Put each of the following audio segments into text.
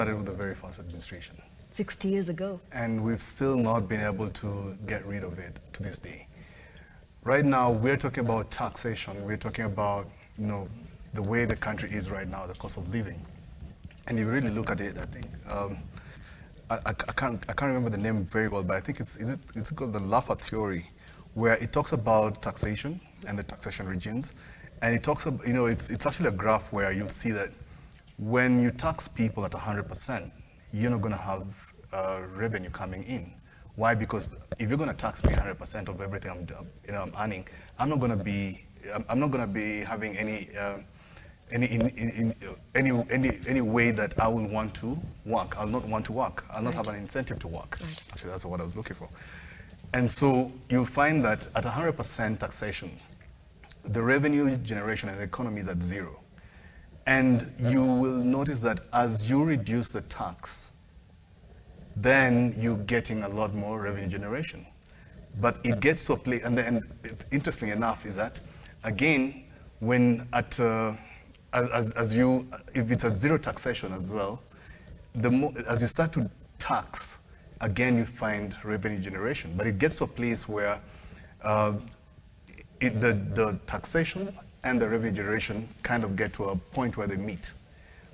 started with the very first administration. 60 years ago. And we've still not been able to get rid of it to this day. Right now, we're talking about taxation. We're talking about, the way the country is right now, the cost of living. And if you really look at it, I think, I can't remember the name very well, but I think it's called the Laffer theory, where it talks about taxation and the taxation regimes. And it talks about, it's actually a graph where you'll see that when you tax people at 100%, you're not going to have revenue coming in. Why? Because if you're going to tax me 100% of everything I'm earning, I'm not going to be having any way that I will want to work. I'll not want to work. I'll not have an incentive to work. Right. Actually, that's what I was looking for. And so you'll find that at 100% taxation, the revenue generation in the economy is at zero. And you will notice that as you reduce the tax, then you're getting a lot more revenue generation. But it gets to a place, and interestingly enough, is that again, when if it's at zero taxation as well, as you start to tax, again you find revenue generation. But it gets to a place where the taxation and the revenue generation kind of get to a point where they meet.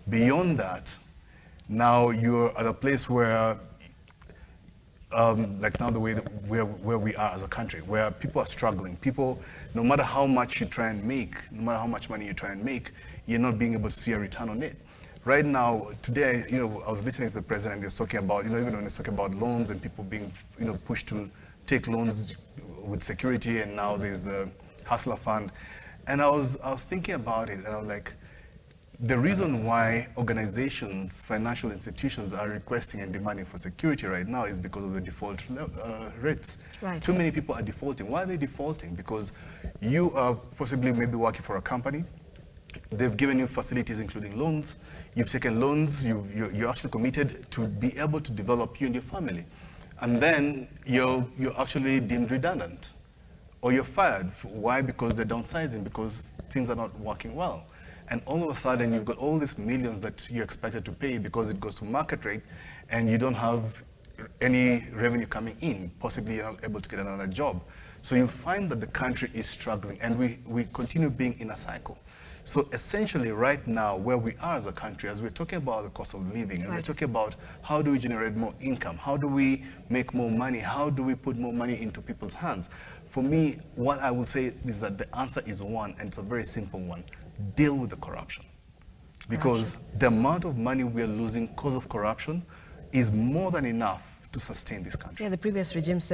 Beyond that, now you're at a place where, like now the way that where we are as a country, where people are struggling. People, no matter how much you try and make, no matter how much money you try and make, you're not being able to see a return on it. Right now, today, I was listening to the president. He was talking about, even when he's talking about loans and people being, pushed to take loans with security, and now there's the Hustler Fund. And I was thinking about it, and I was like, the reason why organizations, financial institutions are requesting and demanding for security right now is because of the default rates. Right. Too many people are defaulting. Why are they defaulting? Because you are possibly maybe working for a company. They've given you facilities including loans. You've taken loans. You're actually committed to be able to develop you and your family. And then you're actually deemed redundant. Or you're fired. Why? Because they're downsizing, because things are not working well. And all of a sudden, you've got all these millions that you're expected to pay because it goes to market rate, and you don't have any revenue coming in. Possibly you're not able to get another job. So you find that the country is struggling, and we continue being in a cycle. So essentially right now, where we are as a country, as we're talking about the cost of living, and we're talking about how do we generate more income, how do we make more money, how do we put more money into people's hands? For me, what I will say is that the answer is one, and it's a very simple one. Deal with the corruption. Because the amount of money we are losing because of corruption is more than enough to sustain this country. Yeah, the previous regime said